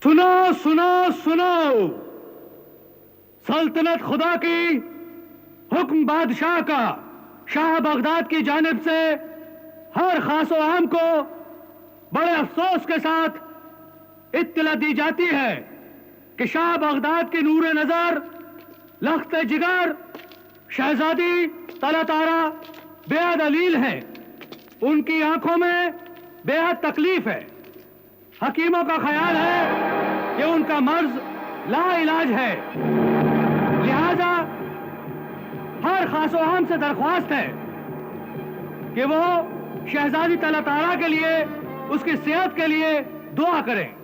सुनो सुनो सुनो, सल्तनत खुदा की, हुक्म बादशाह का, शाह बगदाद की जानिब से हर खास व आम को बड़े अफसोस के साथ इत्तला दी जाती है कि शाह बगदाद की नूर नजर, लख्त जिगर शहजादी तला तारा बेहद अलील है। उनकी आंखों में बेहद तकलीफ है। हकीमों का ख्याल है कि उनका मर्ज लाइलाज है। लिहाजा हर खास व आम से दरख्वास्त है कि वो शहजादी तला तारा के लिए, उसकी सेहत के लिए दुआ करें।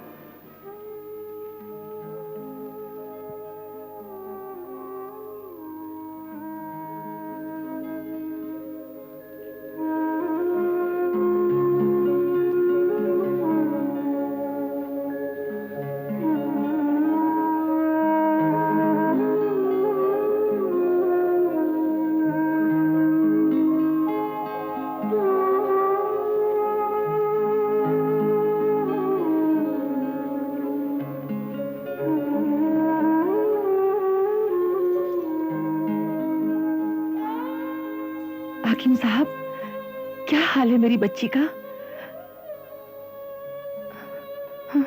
हकीम साहब, क्या हाल है मेरी बच्ची का? हाँ?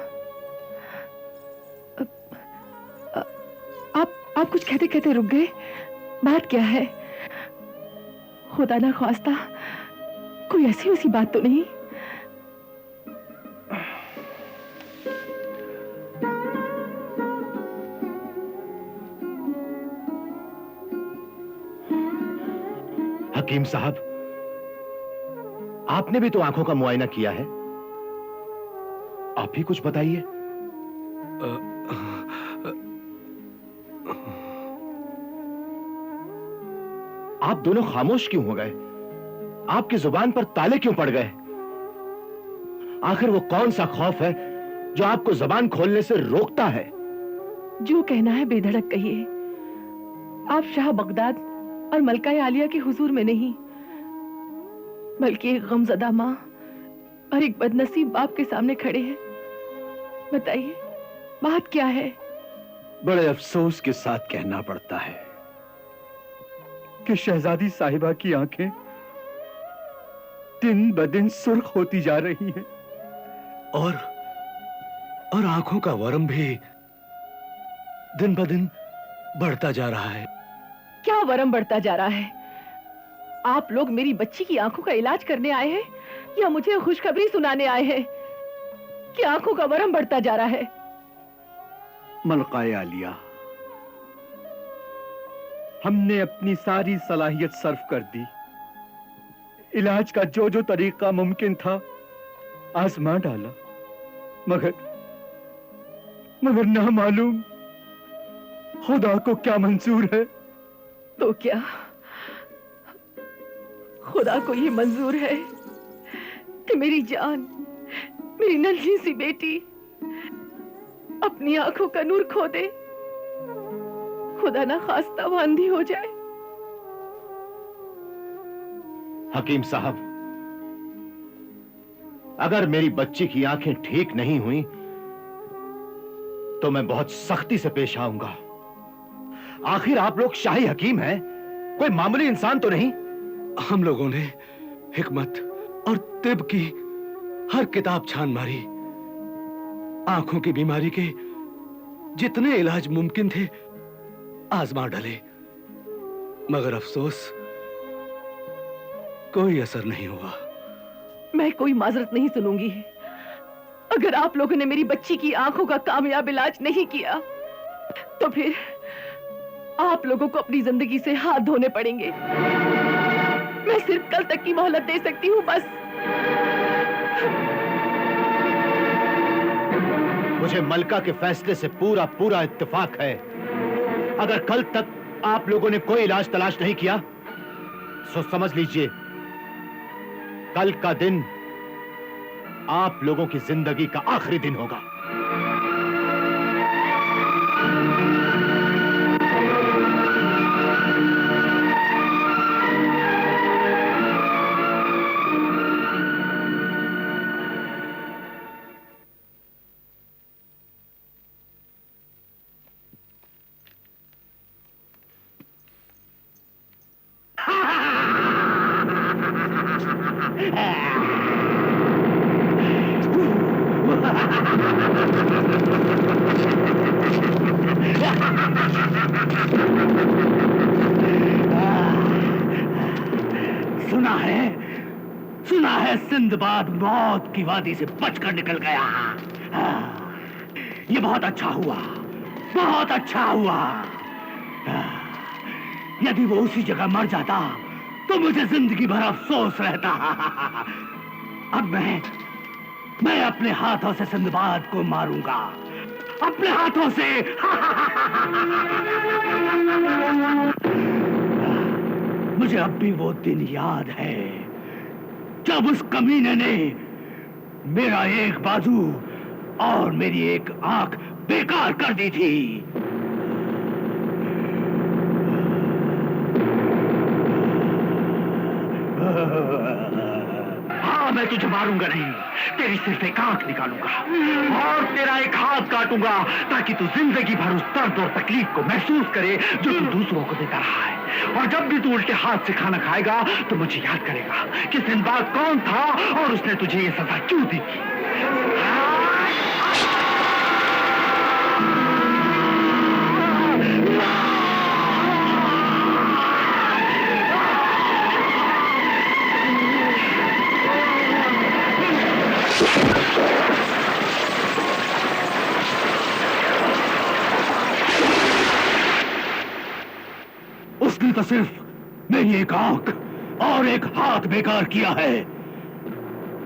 आप कुछ कहते कहते रुक गए। बात क्या है? खुदा ना ख्वास्ता कोई ऐसी वैसी बात तो नहीं? हकीम साहब, आपने भी तो आंखों का मुआयना किया है, आप ही कुछ बताइए। आप दोनों खामोश क्यों हो गए? आपकी जुबान पर ताले क्यों पड़ गए? आखिर वो कौन सा खौफ है जो आपको जुबान खोलने से रोकता है? जो कहना है बेधड़क कहिए। आप शाह बगदाद और मलका आलिया के हुजूर में नहीं, बल्कि एक गमज़दा माँ और एक बदनसीब बाप के सामने खड़े हैं। बताइए, बात क्या है? बड़े अफसोस के साथ कहना पड़ता है कि शहजादी साहिबा की आंखें दिन ब दिन सुर्ख होती जा रही हैं और आंखों का वरम भी दिन ब दिन बढ़ता जा रहा है। क्या वरम बढ़ता जा रहा है? आप लोग मेरी बच्ची की आंखों का इलाज करने आए हैं या मुझे खुशखबरी सुनाने आए हैं कि आंखों का वरम बढ़ता जा रहा है? मलकाए आलिया, हमने अपनी सारी सलाहियत सर्फ कर दी। इलाज का जो जो तरीका मुमकिन था आजमा डाला, मगर ना मालूम खुदा को क्या मंजूर है। तो क्या खुदा को ये मंजूर है कि मेरी जान, मेरी नन्ही सी बेटी अपनी आंखों का नूर खो दे? खुदा ना खास्ता वो अंधी हो जाए। हकीम साहब, अगर मेरी बच्ची की आंखें ठीक नहीं हुई तो मैं बहुत सख्ती से पेश आऊंगा। आखिर आप लोग शाही हकीम हैं, कोई मामूली इंसान तो नहीं। हम लोगों ने हिकमत और तिब की हर किताब छान मारी, आंखों की बीमारी के जितने इलाज मुमकिन थे आजमा डाले, मगर अफसोस कोई असर नहीं हुआ। मैं कोई माजरत नहीं सुनूंगी। अगर आप लोगों ने मेरी बच्ची की आंखों का कामयाब इलाज नहीं किया तो फिर आप लोगों को अपनी जिंदगी से हाथ धोने पड़ेंगे। मैं सिर्फ कल तक की मोहलत दे सकती हूँ, बस। मुझे मलका के फैसले से पूरा पूरा इत्तेफाक है। अगर कल तक आप लोगों ने कोई इलाज तलाश नहीं किया तो समझ लीजिए कल का दिन आप लोगों की जिंदगी का आखिरी दिन होगा। सुना है सिंदबाद मौत की वादी से बचकर निकल गया। ये बहुत अच्छा हुआ, बहुत अच्छा हुआ। यदि वो उसी जगह मर जाता तो मुझे जिंदगी भर अफसोस रहता। अब मैं अपने हाथों से सिंदबाद को मारूंगा, अपने हाथों से। मुझे अब भी वो दिन याद है जब उस कमीने ने मेरा एक बाजू और मेरी एक आंख बेकार कर दी थी। हाँ, मैं तुझे मारूंगा नहीं, तेरी सिर्फ एक आंख निकालूंगा और तेरा एक हाथ काटूंगा ताकि तू जिंदगी भर उस दर्द और तकलीफ को महसूस करे जो तू दूसरों को देता रहा है। और जब भी तू उल्टे हाथ से खाना खाएगा तो मुझे याद करेगा कि सिंदबाद कौन था और उसने तुझे ये सजा क्यों दी थी। उसने तो सिर्फ मेरी एक आंख और एक हाथ बेकार किया है,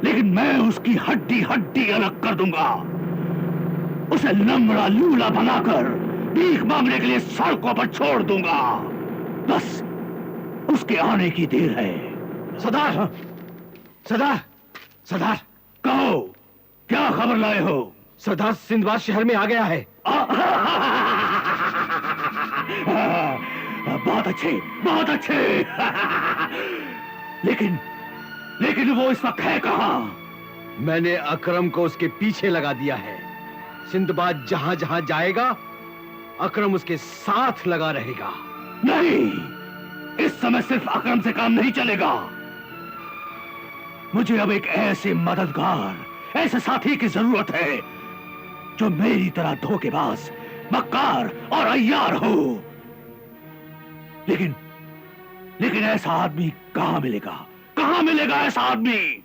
लेकिन मैं उसकी हड्डी हड्डी अलग कर दूंगा। उसे लंगड़ा लूला बनाकर भीख मांगने के लिए सड़कों पर छोड़ दूंगा। बस उसके आने की देर है। सरदार, सरदार, सरदार, कहो, क्या खबर लाए हो? सरदार सिंदबाद शहर में आ गया है। बहुत अच्छे, बहुत अच्छे। लेकिन वो इस वक्त है कहां? मैंने अकरम को उसके पीछे लगा दिया है। सिंदबाद जहां जहां जाएगा अकरम उसके साथ लगा रहेगा। नहीं, इस समय सिर्फ अकरम से काम नहीं चलेगा। मुझे अब एक ऐसे मददगार, ऐसे साथी की जरूरत है जो मेरी तरह धोखेबाज, मक्कार और अय्यार हो। लेकिन ऐसा आदमी कहां मिलेगा? कहां मिलेगा ऐसा आदमी?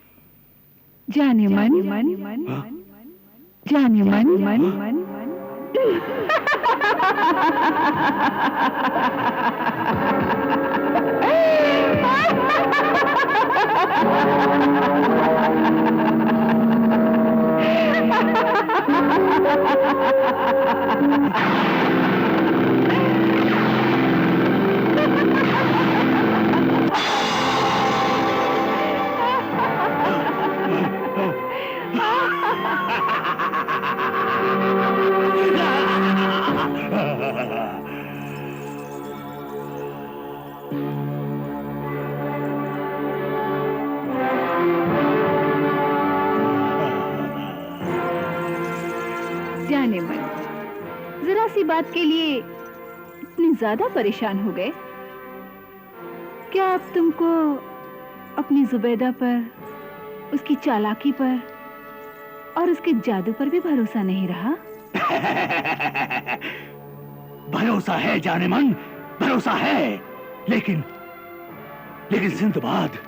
जाने मन, जाने मन। जाने मन, जरा सी बात के लिए इतनी ज्यादा परेशान हो गए? क्या अब तुमको अपनी जुबैदा पर, उसकी चालाकी पर और उसके जादू पर भी भरोसा नहीं रहा? भरोसा है जाने मन, भरोसा है। लेकिन सिंदबाद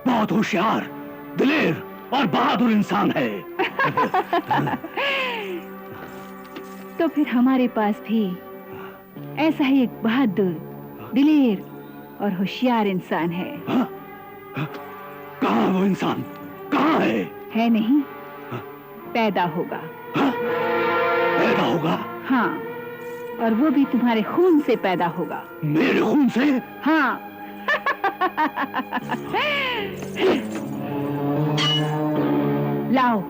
बहुत होशियार, दिलेर और बहादुर इंसान है। तो फिर हमारे पास भी ऐसा ही एक बहादुर, दिलेर और होशियार इंसान है। कहाँ वो इंसान? कहाँ है? है नहीं, पैदा होगा। पैदा होगा? हाँ, और वो भी तुम्हारे खून से पैदा होगा। मेरे खून से? हाँ। लाओ,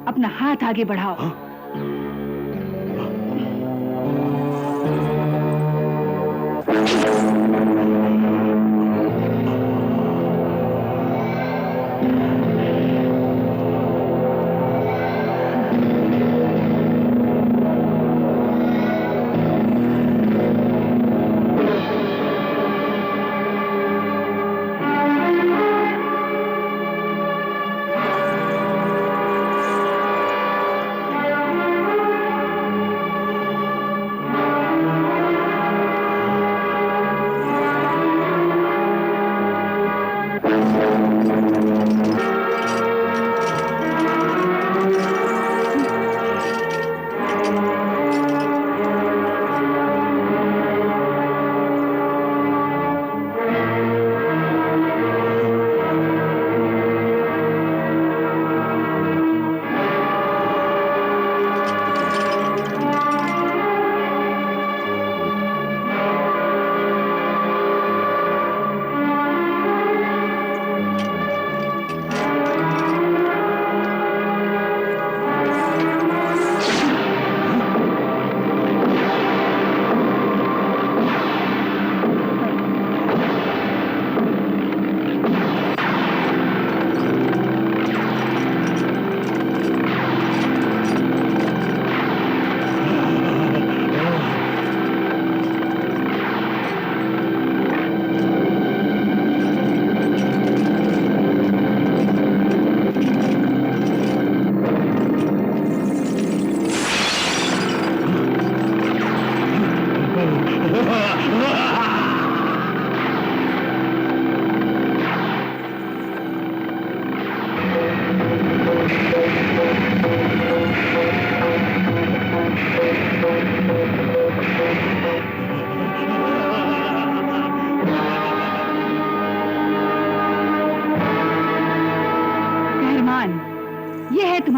अपना हाथ आगे बढ़ाओ। हाँ?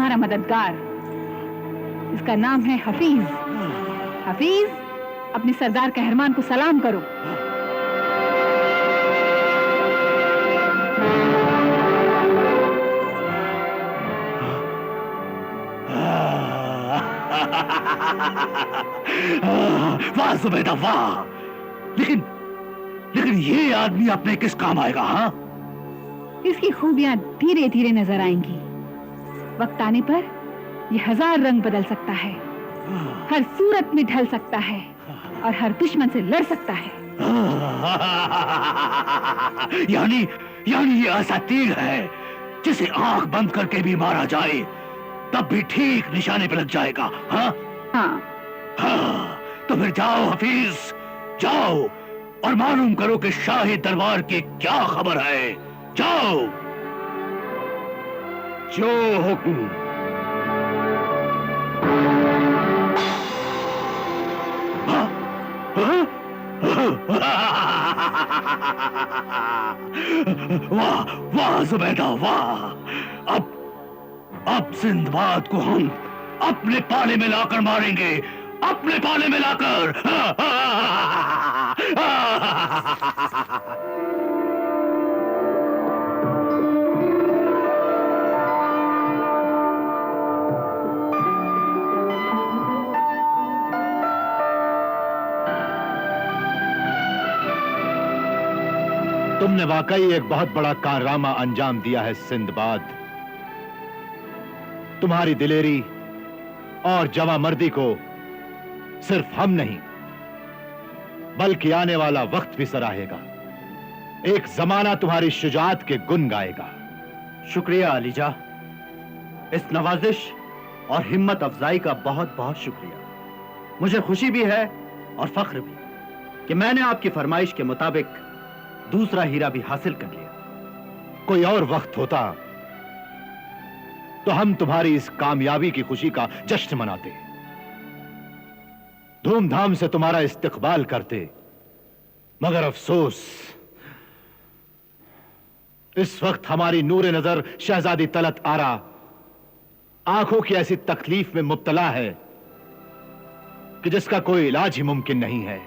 तुम्हारा मददगार। इसका नाम है हफीज। हफीज, अपने सरदार कहरमान को सलाम करो। वाह जुबैदा वाह, लेकिन ये आदमी अपने किस काम आएगा? हाँ, इसकी खूबियां धीरे धीरे नजर आएंगी। वक्त आने पर ये 1000 रंग बदल सकता है, हर सूरत में ढल सकता है और हर दुश्मन से लड़ सकता है। यानी ये ऐसा तीर है जिसे आंख बंद करके भी मारा जाए तब भी ठीक निशाने पे लग जाएगा। हाँ हाँ, हाँ, तो फिर जाओ हफीज, जाओ और मालूम करो कि शाही दरबार की क्या खबर है। जाओ। जो हुक्म। हाँ? हाँ? वाह वाह जुबैदा वाह, अब सिंदबाद को हम अपने पाले में लाकर मारेंगे, अपने पाले में लाकर। तुमने वाकई एक बहुत बड़ा कारनामा अंजाम दिया है सिंदबाद। तुम्हारी दिलेरी और जवामर्दी को सिर्फ हम नहीं बल्कि आने वाला वक्त भी सराहेगा। एक जमाना तुम्हारी शुजाअत के गुन गाएगा। शुक्रिया अलीजा, इस नवाजिश और हिम्मत अफजाई का बहुत बहुत शुक्रिया। मुझे खुशी भी है और फख्र भी कि मैंने आपकी फरमाइश के मुताबिक दूसरा हीरा भी हासिल कर लिया। कोई और वक्त होता तो हम तुम्हारी इस कामयाबी की खुशी का जश्न मनाते, धूमधाम से तुम्हारा इस्तकबाल करते, मगर अफसोस इस वक्त हमारी नूरे नजर शहजादी तलत आरा आंखों की ऐसी तकलीफ में मुब्तला है कि जिसका कोई इलाज ही मुमकिन नहीं है।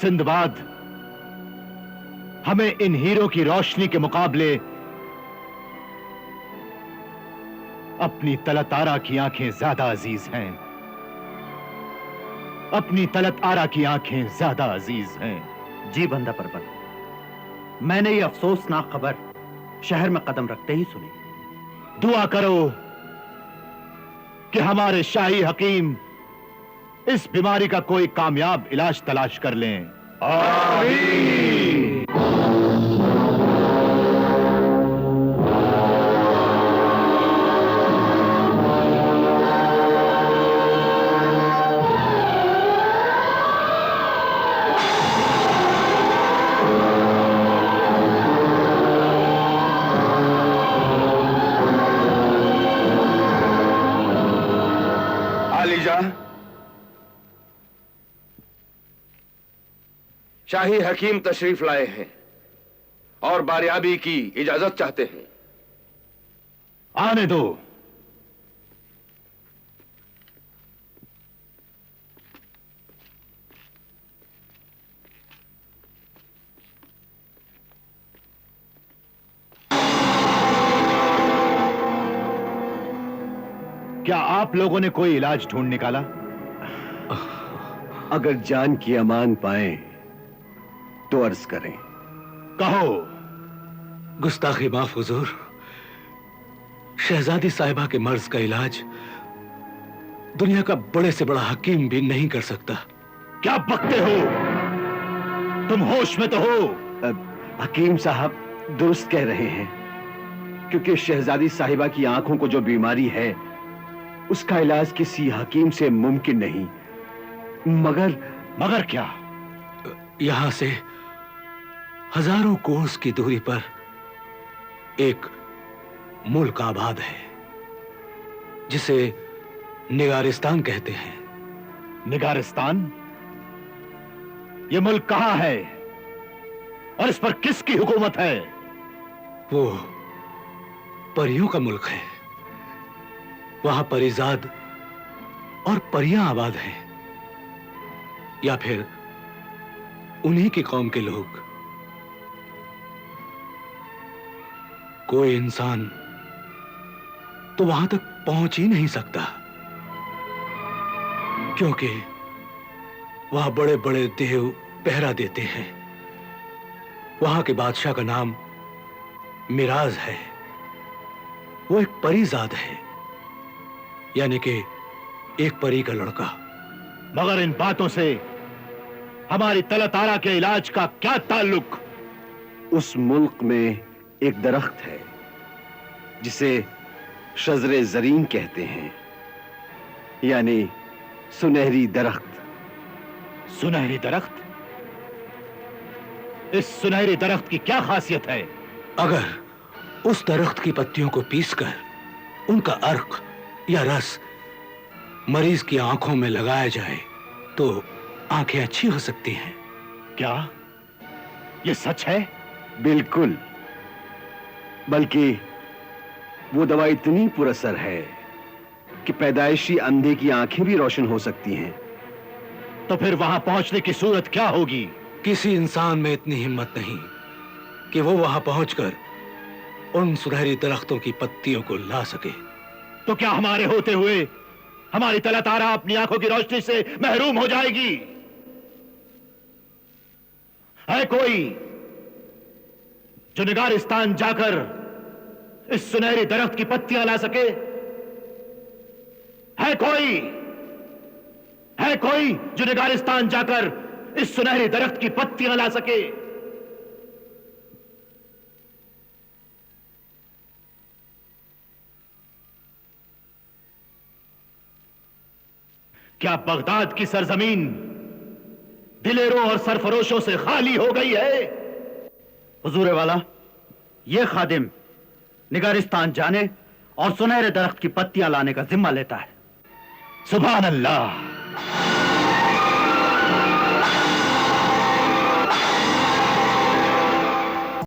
सिंदबाद, हमें इन हीरों की रोशनी के मुकाबले अपनी तलत आरा की आंखें ज्यादा अजीज हैं। अपनी तलत आरा की आंखें ज्यादा अजीज हैं। जी बंदा परवर, मैंने ये अफसोसनाक खबर शहर में कदम रखते ही सुनी। दुआ करो कि हमारे शाही हकीम इस बीमारी का कोई कामयाब इलाज तलाश कर लें। आमीन। शाही हकीम तशरीफ लाए हैं और बारियाबी की इजाजत चाहते हैं। आने दो। क्या आप लोगों ने कोई इलाज ढूंढ निकाला? अगर जान की अमान पाएं तो अर्ज करें। कहो। गुस्ताखी माफ हुजूर, शहजादी साहिबा के मर्ज का इलाज दुनिया का बड़े से बड़ा हकीम भी नहीं कर सकता। क्या बकते हो? तुम होश में तो हो? हकीम साहब दुरुस्त कह रहे हैं, क्योंकि शहजादी साहिबा की आंखों को जो बीमारी है उसका इलाज किसी हकीम से मुमकिन नहीं। मगर क्या? यहां से हजारों कोस की दूरी पर एक मुल्क आबाद है जिसे निगारिस्तान कहते हैं। निगारिस्तान? ये मुल्क कहां है और इस पर किसकी हुकूमत है? परियों का मुल्क है। वहां परिजाद और परियां आबाद हैं, या फिर उन्हीं की कौम के लोग। कोई इंसान तो वहां तक पहुंच ही नहीं सकता, क्योंकि वहां बड़े बड़े देव पहरा देते हैं। वहां के बादशाह का नाम मिराज है। वो एक परिजाद है, यानी कि एक परी का लड़का। मगर इन बातों से हमारी तलतारा के इलाज का क्या ताल्लुक? उस मुल्क में एक दरख्त है जिसे शजरे जरीन कहते हैं, यानी सुनहरी दरख्त। सुनहरी दरख्त? इस सुनहरी दरख्त की क्या खासियत है? अगर उस दरख्त की पत्तियों को पीसकर उनका अर्क या रस मरीज की आंखों में लगाया जाए तो आंखें अच्छी हो सकती हैं। क्या यह सच है? बिल्कुल, बल्कि वो दवा इतनी पुरअसर है कि पैदाइशी अंधे की आंखें भी रोशन हो सकती हैं। तो फिर वहां पहुंचने की सूरत क्या होगी? किसी इंसान में इतनी हिम्मत नहीं कि वो वहां पहुंचकर उन सुनहरी दरख्तों की पत्तियों को ला सके। तो क्या हमारे होते हुए हमारी तलतारा अपनी आंखों की रोशनी से महरूम हो जाएगी? है कोई जो निगारिस्तान जाकर इस सुनहरी दरख्त की पत्तियां ला सके? है कोई जो निगारिस्तान जाकर इस सुनहरी दरख्त की पत्तियां ला सके? क्या बगदाद की सरजमीन दिलेरों और सरफरोशों से खाली हो गई है? हुजूर वाला, यह खादिम निगारिस्तान जाने और सुनहरे दरख्त की पत्तियां लाने का जिम्मा लेता है। सुभान अल्लाह।